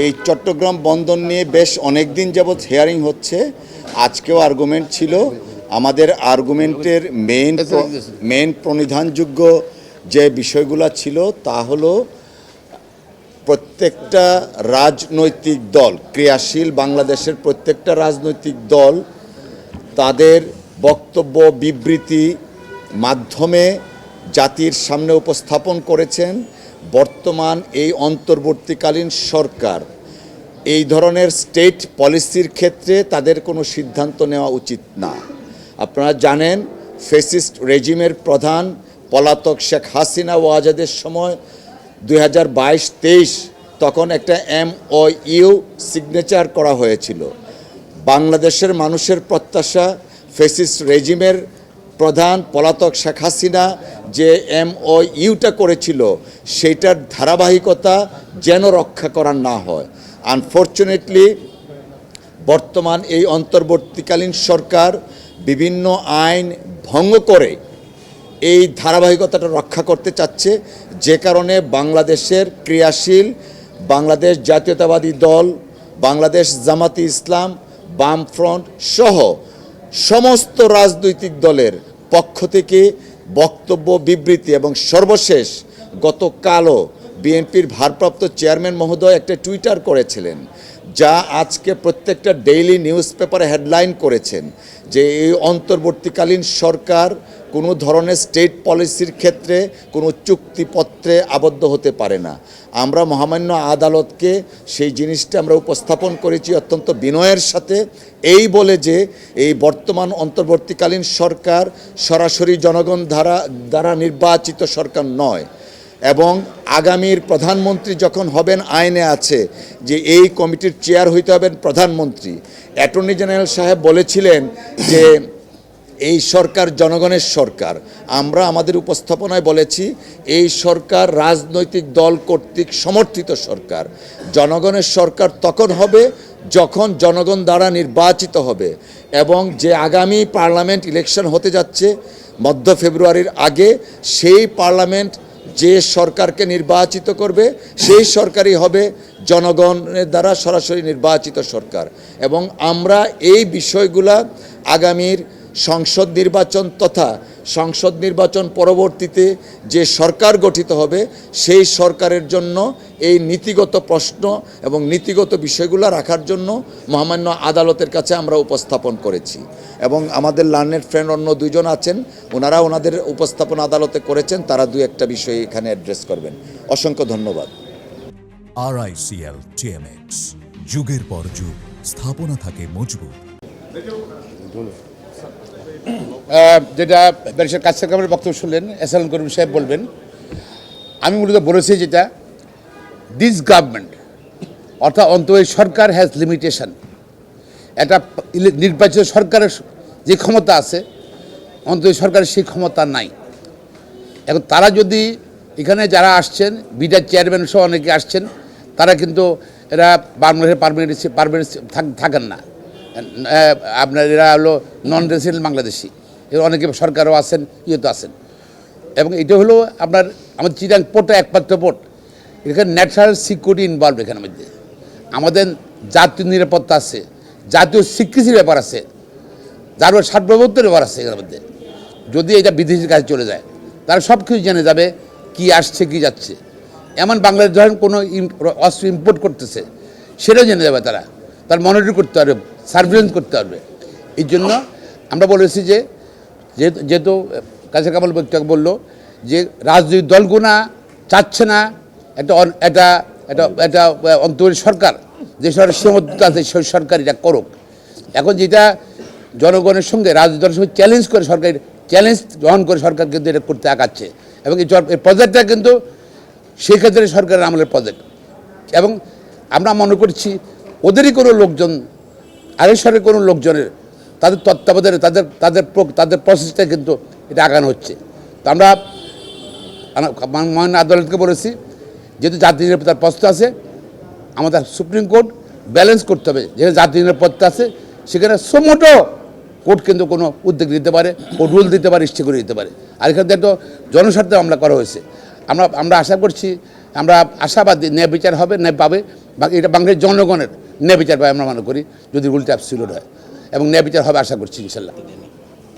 এই চট্টগ্রাম বন্দর নিয়ে বেশ অনেক দিন যাবৎ হিয়ারিং হচ্ছে। আজকেও আর্গুমেন্ট ছিল। আমাদের আর্গুমেন্টের মেইন প্রণিধানযোগ্য যে বিষয়গুলো ছিল তা হলো প্রত্যেকটা রাজনৈতিক দল, ক্রিয়াশীল বাংলাদেশের প্রত্যেকটা রাজনৈতিক দল তাদের বক্তব্য বিবৃতি মাধ্যমে জাতির সামনে উপস্থাপন করেছেন বর্তমান এই অন্তর্বর্তীকালীন সরকার এই ধরনের স্টেট পলিসির ক্ষেত্রে তাদের কোনো সিদ্ধান্ত নেওয়া উচিত না। আপনারা জানেন ফ্যাসিস্ট রেজিমের প্রধান পলাতক শেখ হাসিনা ওয়াজেদের সময় 2022-23 তখন একটা MOU সিগনেচার করা হয়েছিল। বাংলাদেশের মানুষের প্রত্যাশা ফ্যাসিস্ট রেজিমের প্রধান পলাতক শেখ হাসিনা যে MOUটা করেছিল সেইটার ধারাবাহিকতা যেন রক্ষা করা না হয়। আনফর্চুনেটলি বর্তমান এই অন্তর্বর্তীকালীন সরকার বিভিন্ন আইন ভঙ্গ করে এই ধারাবাহিকতাটা রক্ষা করতে চাচ্ছে, যে কারণে বাংলাদেশের ক্রিয়াশীল বাংলাদেশ জাতীয়তাবাদী দল, বাংলাদেশ জামাতি ইসলাম, বামফ্রন্ট সহ সমস্ত রাজনৈতিক দলের পক্ষ থেকে বক্তব্য বিবৃতি এবং সর্বশেষ গতকালও বিএনপির ভারপ্রাপ্ত চেয়ারম্যান মহোদয় একটা টুইটার করেছিলেন, যা আজকে প্রত্যেকটা ডেইলি নিউজ পেপারে হেডলাইন করেছেন যে এই অন্তর্বর্তীকালীন সরকার কোনো ধরনের স্টেট পলিসির ক্ষেত্রে কোনো চুক্তিপত্রে আবদ্ধ হতে পারে না। আমরা মহামান্য আদালতকে সেই জিনিসটা আমরা উপস্থাপন করেছি অত্যন্ত বিনয়ের সাথে, এই বলে যে এই বর্তমান অন্তর্বর্তীকালীন সরকার সরাসরি জনগণ দ্বারা নির্বাচিত সরকার নয় এবং আগামীর প্রধানমন্ত্রী যখন হবেন আইনে আছে যে এই কমিটির চেয়ার হইতে হবেন প্রধানমন্ত্রী। অ্যাটর্নি জেনারেল সাহেব বলেছিলেন যে এই সরকার জনগণের সরকার। আমরা আমাদের উপস্থাপনায় বলেছি এই সরকার রাজনৈতিক দল কর্তৃক সমর্থিত সরকার। জনগণের সরকার তখন হবে যখন জনগণ দ্বারা নির্বাচিত হবে এবং যে আগামী পার্লামেন্ট ইলেকশন হতে যাচ্ছে মধ্য ফেব্রুয়ারির আগে, সেই পার্লামেন্ট যে সরকারকে নির্বাচিত করবে সেই সরকারই হবে জনগণের দ্বারা সরাসরি নির্বাচিত সরকার। এবং আমরা এই বিষয়গুলা আগামীর সংসদ নির্বাচন তথা সংসদ নির্বাচন পরবর্তীতে যে সরকার গঠিত হবে সেই সরকারের জন্য এই নীতিগত প্রশ্ন এবং নীতিগত বিষয়গুলো রাখার জন্য মহামান্য আদালতের কাছে আমরা উপস্থাপন করেছি। এবং আমাদের লার্নেড ফ্রেন্ড অন্য দুইজন আছেন, ওনারা ওনাদের উপস্থাপন আদালতে করেছেন, তারা দুই একটা বিষয় এখানে অ্যাড্রেস করবেন। অসংখ্য ধন্যবাদ। RICL TMX, যুগের পর যুগ স্থাপনা থাকে মজবুত। যেটা ব্যারিস্টার কাসেম কামালের বক্তব্য শুনলেন, এসএলএন করিম সাহেব বলবেন। আমি মূলত বলেছি যেটা দিস গভর্নমেন্ট অর্থাৎ অন্তর্বর্তী সরকার হ্যাজ লিমিটেশন। একটা নির্বাচিত সরকারের যে ক্ষমতা আছে অন্তর্বর্তী সরকারের সেই ক্ষমতা নাই। এখন তারা যদি এখানে যারা আসছেন বিডার চেয়ারম্যান সহ অনেকে আসছেন, তারা কিন্তু এরা পারমানেন্ট থাকেন না। আপনার এরা হলো নন রেসিডেন্ট বাংলাদেশি, এর অনেকে সরকারও আছেন, ইয়েতে আছেন। এবং এটা হলো আপনার আমাদের চিটাং পোর্টটা একমাত্র পোর্ট, এখানে ন্যাশনাল সিকিউরিটি ইনভলভ। এখানের মধ্যে আমাদের জাতীয় নিরাপত্তা আছে, জাতীয় স্বীকৃতির ব্যাপার আছে, যার সার্বভৌমত্বের ব্যাপার আছে এখানের মধ্যে। যদি এটা বিদেশির কাছে চলে যায় তারা সব কিছু জেনে যাবে কি আসছে কি যাচ্ছে। এমন বাংলাদেশ ধরেন কোনো অস্ত্র ইম্পোর্ট করতেছে সেটাও জেনে যাবে তারা, তার মনিটর করতে পারবে, সার্ভিলেন্স করতে পারবে। এই জন্য আমরা বলেছি যে যেহেতু কাসেম কামাল বললো যে রাজনৈতিক দলগুলো চাচ্ছে না একটা অন্তর্বর্তী সরকার যে সরকার সীমাবদ্ধতা আছে সেই সরকার এটা করুক। এখন যেটা জনগণের সঙ্গে রাজনৈতিক দলের সঙ্গে চ্যালেঞ্জ করে সরকার চ্যালেঞ্জ গ্রহণ করে সরকার কিন্তু এটা করতে আগাচ্ছে এবং এই প্রজেক্টটা কিন্তু সেই ক্ষেত্রে সরকারের আমলের প্রজেক্ট। এবং আমরা মনে করছি ওদেরই কোনো লোকজন আগে সরকারের কোনো লোকজনের তাদের তত্ত্বাবধানে তাদের প্রসেসটা কিন্তু এটা আগানো হচ্ছে। তো আমরা মহামান্য আদালতকে বলেছি যেহেতু জাতীয় নিরাপত্তার প্রশ্ন আছে আমাদের সুপ্রিম কোর্ট ব্যালেন্স করতে হবে, যেখানে জাতীয় নিরাপত্তা আছে সেখানে সোমোটো কোর্ট কিন্তু কোনো উদ্যোগ দিতে পারে, কোর্ট রুল দিতে পারে, স্টে করে দিতে পারে। আর এখান থেকে তো জনস্বার্থে মামলা করা হয়েছে। আমরা আশা করছি, আমরা আশাবাদী ন্যায় বিচার হবে, ন্যায় পাবে। এটা বাংলাদেশের জনগণের ন্যায় বিচার পায় আমরা মনে করি, যদি রুলটা অ্যাবসলিউট হয়, এবং ন্যায় বিচার হবে আশা করছি ইনশাল্লাহ।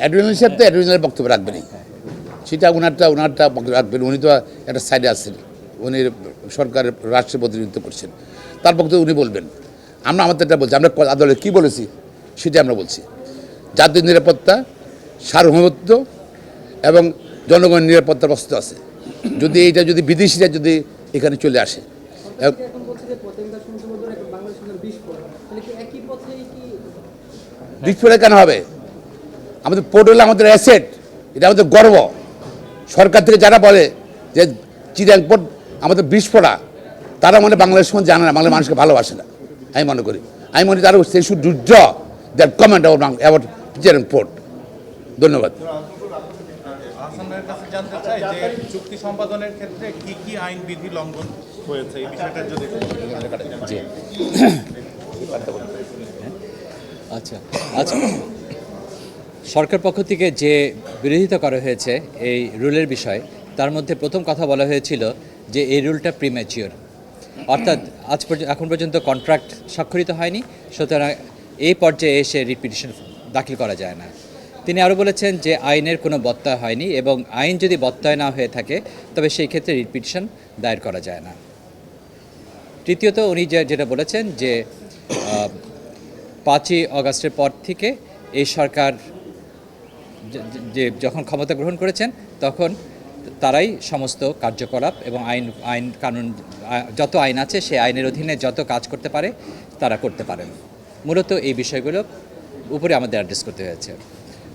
অ্যাডমিনাল সাহেব তো অ্যাডমিনালের বক্তব্য রাখবেনই, সেটা ওনারটা বক্তব্য রাখবেন। উনি তো একটা সাইডে আছেন, উনি সরকারের রাষ্ট্রের প্রতিনিধিত্ব করছেন, তার বক্তব্য উনি বলবেন। আমরা আমাদেরটা বলছি, আমরা আদালতে কী বলেছি সেটা আমরা বলছি। জাতীয় নিরাপত্তা, সার্বভৌমত্ব এবং জনগণের নিরাপত্তার প্রস্তুত আছে। যদি এইটা যদি বিদেশিরা যদি এখানে চলে আসে, বিস্ফোরণ কেন হবে? আমাদের পোর্ট হলে আমাদের অ্যাসেট, এটা আমাদের গর্ব। সরকার থেকে যারা বলে যে চিরাং পোর্ট আমাদের বিস্ফোরা, তারা মানে বাংলাদেশ সম্বন্ধে জানে না, বাংলাদেশ মানুষকে ভালোবাসে না। আমি মনে করি, তারা সে should draw that comment about Chirang port. ধন্যবাদ। আহসান ভাইয়ের কাছে জানতে চাই যে চুক্তি সম্পাদনের ক্ষেত্রে কি কি আইন বিধি লঙ্ঘন হয়েছে, এই বিষয়টা যদি আচ্ছা আচ্ছা, সরকার পক্ষ থেকে যে বিরোধিতা করা হয়েছে এই রুলের বিষয়, তার মধ্যে প্রথম কথা বলা হয়েছিল যে এই রুলটা প্রিম্যাচিওর, অর্থাৎ এখন পর্যন্ত কন্ট্রাক্ট স্বাক্ষরিত হয়নি, সুতরাং এই পর্যায়ে এসে রিট পিটিশন দাখিল করা যায় না। তিনি আরও বলেছেন যে আইনের কোনো বত্যয় হয়নি, এবং আইন যদি বত্যয় না হয়ে থাকে তবে সেই ক্ষেত্রে রিট পিটিশন দায়ের করা যায় না। তৃতীয়ত উনি যেটা বলেছেন যে 5ই অগাস্টের পর থেকে এই সরকার যে যখন ক্ষমতা গ্রহণ করেছেন তখন তারাই সমস্ত কার্যকলাপ এবং আইন কানুন যত আইন আছে সেই আইনের অধীনে যত কাজ করতে পারে তারা করতে পারেন। মূলত এই বিষয়গুলো উপরে আমাদের অ্যাড্রেস করতে হয়েছে।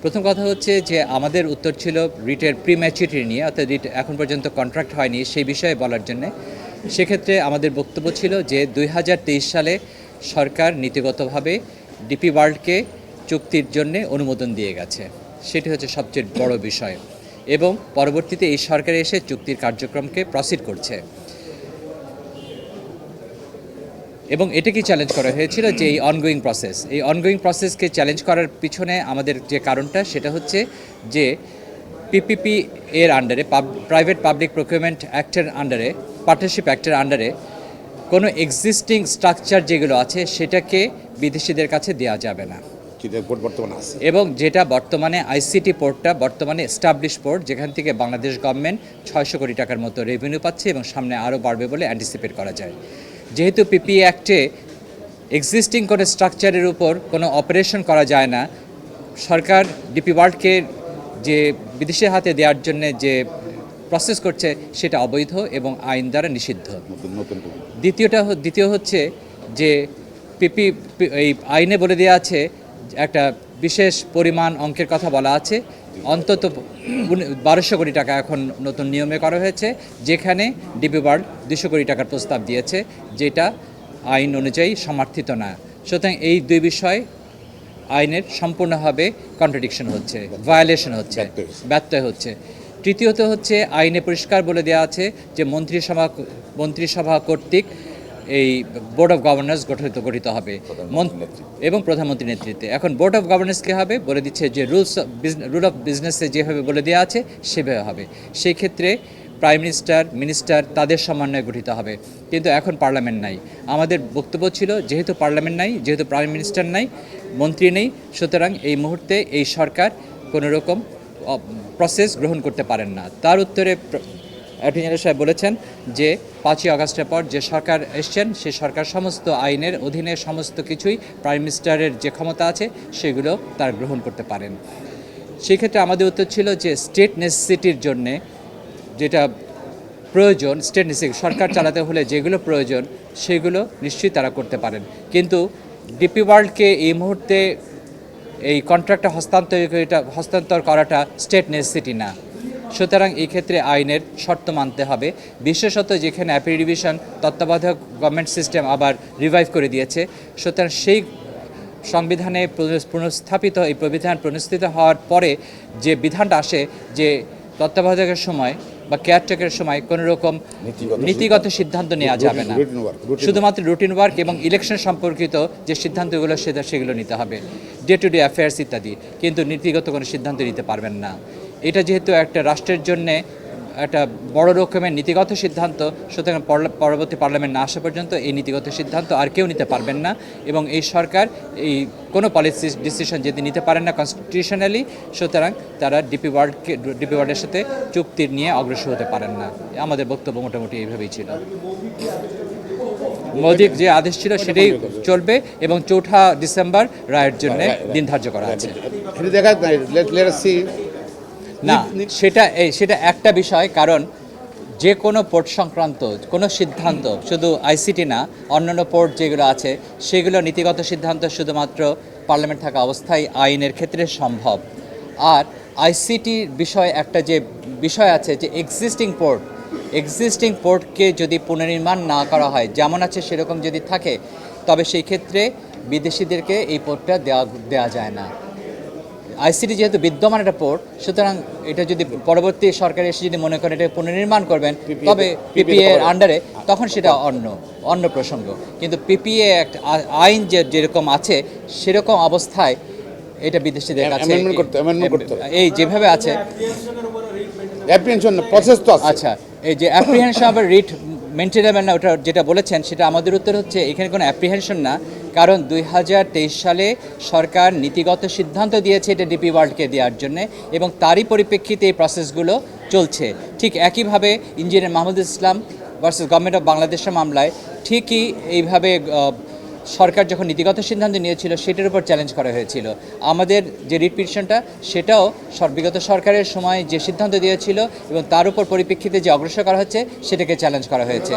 প্রথম কথা হচ্ছে যে আমাদের উত্তর ছিল রিটের প্রিম্যাচুরিটি নিয়ে, অর্থাৎ রিট এখন পর্যন্ত কন্ট্রাক্ট হয়নি সেই বিষয়ে বলার জন্যে। সেক্ষেত্রে আমাদের বক্তব্য ছিল যে 2023 সালে সরকার নীতিগতভাবে ডিপি ওয়ার্ল্ডকে চুক্তির জন্য অনুমোদন দিয়ে গেছে, সেটি হচ্ছে সবচেয়ে বড় বিষয়, এবং পরবর্তীতে এই সরকার এসে চুক্তির কার্যক্রমকে প্রসিড করছে। এবং এটাকেই চ্যালেঞ্জ করা হয়েছিল যে এই অনগোয়িং প্রসেসকে চ্যালেঞ্জ করার পিছনে আমাদের যে কারণটা সেটা হচ্ছে যে পিপিপি এর আন্ডারে, প্রাইভেট পাবলিক প্রকিউরমেন্ট অ্যাক্টের আন্ডারে, পার্টনারশিপ অ্যাক্টের আন্ডারে কোনো এক্সিস্টিং স্ট্রাকচার যেগুলো আছে সেটাকে বিদেশিদের কাছে দেওয়া যাবে না। এবং যেটা বর্তমানে আইসিটি পোর্টটা বর্তমানে এস্টাবলিশ পোর্ট, যেখান থেকে বাংলাদেশ গভর্নমেন্ট 600 কোটি টাকার মতো রেভিনিউ পাচ্ছে এবং সামনে আরও বাড়বে বলে অ্যান্টিসিপেট করা যায়। যেহেতু পিপি অ্যাক্টে এক্সিস্টিং কোনো স্ট্রাকচারের উপর কোনো অপারেশন করা যায় না, সরকার ডিপি ওয়ার্ল্ডকে যে বিদেশের হাতে দেওয়ার জন্য যে প্রসেস করছে সেটা অবৈধ এবং আইন দ্বারা নিষিদ্ধ। দ্বিতীয় হচ্ছে যে এই আইনে বলে দেওয়া আছে, একটা বিশেষ পরিমাণ অঙ্কের কথা বলা আছে, অন্তত 1200 কোটি টাকা এখন নতুন নিয়মে করা হয়েছে, যেখানে ডিপি ওয়ার্ল্ড 200 কোটি টাকার প্রস্তাব দিয়েছে, যেটা আইন অনুযায়ী সমর্থিত না। সুতরাং এই দুই বিষয় আইনের সম্পূর্ণভাবে কন্ট্রাডিকশন হচ্ছে, ভায়োলেশন হচ্ছে, ব্যত্যয় হচ্ছে। তৃতীয়ত হচ্ছে আইনে পরিষ্কার বলে দেওয়া আছে যে মন্ত্রিসভা কর্তৃক এই বোর্ড অফ গভর্নর্স গঠিত হবে এবং প্রধানমন্ত্রীর নেতৃত্বে। এখন বোর্ড অফ গভর্নর্স কী হবে বলে দিচ্ছে যে রুল অফ বিজনেসে যেভাবে বলে দেওয়া আছে সেভাবে হবে। সেই ক্ষেত্রে প্রাইম মিনিস্টার তাদের সমন্বয়ে গঠিত হবে, কিন্তু এখন পার্লামেন্ট নাই। আমাদের বক্তব্য ছিল যেহেতু পার্লামেন্ট নাই, যেহেতু প্রাইম মিনিস্টার নাই, মন্ত্রী নেই, সুতরাং এই মুহূর্তে এই সরকার কোনো রকম প্রসেস গ্রহণ করতে পারেন না। তার উত্তরে অ্যাটর্নি জেনারেল সাহেব বলেছেন যে 5ই আগস্টের পর যে সরকার এসছেন সে সরকার সমস্ত আইনের অধীনে সমস্ত কিছুই প্রাইম মিনিস্টারের যে ক্ষমতা আছে সেগুলো তার গ্রহণ করতে পারেন। সেই ক্ষেত্রে আমাদের উত্তর ছিল যে স্টেট নেসেসিটির জন্যে যেটা প্রয়োজন, স্টেট নেসেসিটি সরকার চালাতে হলে যেগুলো প্রয়োজন সেগুলো নিশ্চয়ই তারা করতে পারেন, কিন্তু ডিপি ওয়ার্ল্ডকে এই মুহূর্তে এই কন্ট্রাক্টটা হস্তান্তর করাটা স্টেট নেসেসিটি না। সুতরাং এই ক্ষেত্রে আইনের শর্ত মানতে হবে, বিশেষত যেখানে অ্যাপিল ডিভিশন তত্ত্বাবধায়ক গভর্নমেন্ট সিস্টেম আবার রিভাইভ করে দিয়েছে। সুতরাং সেই সংবিধানে পুনঃস্থাপিত এই প্রবিধান পুনঃস্থিত হওয়ার পরে যে বিধানটা আসে যে তত্ত্বাবধায়কের সময় বা কেয়ারটেকারের সময় কোনো রকম নীতিগত সিদ্ধান্ত নেওয়া যাবে না, শুধুমাত্র রুটিন ওয়ার্ক এবং ইলেকশন সম্পর্কিত যে সিদ্ধান্তগুলো সেগুলো নিতে হবে, ডে টু ডে অ্যাফেয়ার্স ইত্যাদি, কিন্তু নীতিগত কোনো সিদ্ধান্ত নিতে পারবেন না। এটা যেহেতু একটা রাষ্ট্রের জন্যে একটা বড় রকমের নীতিগত সিদ্ধান্ত, সুতরাং পরবর্তী পার্লামেন্ট না আসা পর্যন্ত এই নীতিগত সিদ্ধান্ত আর কেউ নিতে পারবেন না এবং এই সরকার এই কোনো পলিসি ডিসিশন যদি নিতে পারেন না কনস্টিটিউশনালি, সুতরাং তারা ডিপি ওয়ার্ল্ডের সাথে চুক্তি নিয়ে অগ্রসর হতে পারেন না। আমাদের বক্তব্য মোটামুটি এইভাবেই ছিল। মোদির যে আদেশ ছিল সেটাই চলবে এবং 4 ডিসেম্বর রায়ের জন্য দিন ধার্য করা আছে। এটা দেখা যায়, let us see। না, সেটা একটা বিষয়, কারণ যে কোনো পোর্ট সংক্রান্ত কোনো সিদ্ধান্ত শুধু আইসিটি না, অন্যান্য পোর্ট যেগুলো আছে সেগুলো নীতিগত সিদ্ধান্ত শুধুমাত্র পার্লামেন্ট থাকা অবস্থায় আইনের ক্ষেত্রে সম্ভব। আর আইসিটির বিষয় একটা যে বিষয় আছে যে এক্সিস্টিং পোর্টকে যদি পুনর্নির্মাণ না করা হয়, যেমন আছে সেরকম যদি থাকে, তবে সেই ক্ষেত্রে বিদেশিদেরকে এই পোর্টটা দেওয়া যায় না। আইসিটি যেহেতু বিদ্যমান একটা পোর্ট, সুতরাং এটা যদি পরবর্তী সরকার এসে যদি মনে করেন এটা পুনর্নির্মাণ করবেন, তবে পিপিএ এর আন্ডারে, তখন সেটা অন্য প্রসঙ্গ। কিন্তু পিপিএ একটা আইন যেরকম আছে সেরকম অবস্থায় এটা বিদেশিদের কাছে এই যেভাবে আছে অ্যাপ্রিহেনশন প্রসেস তো আছে। আচ্ছা, এই যে অ্যাপ্রিহেনশন আবার রিট মেনটেনেবল না, ওটা যেটা বলেছেন সেটা আমাদের উত্তর হচ্ছে এখানে কোনো অ্যাপ্রিহেনশন না, কারণ 2023 সালে সরকার নীতিগত সিদ্ধান্ত দিয়েছে এটা ডিপি ওয়ার্ল্ডকে দেওয়ার জন্যে এবং তারই পরিপ্রেক্ষিতে এই প্রসেসগুলো চলছে। ঠিক একইভাবে engineer Mahmudul Islam versus government of বাংলাদেশের মামলায় ঠিকই এইভাবে সরকার যখন নীতিগত সিদ্ধান্ত নিয়েছিল সেটার উপর চ্যালেঞ্জ করা হয়েছিল। আমাদের যে রিট পিটিশনটা সেটাও বিগত সরকারের সময় যে সিদ্ধান্ত দিয়েছিল এবং তার উপর পরিপ্রেক্ষিতে যে অগ্রসর করা হচ্ছে সেটাকে চ্যালেঞ্জ করা হয়েছে।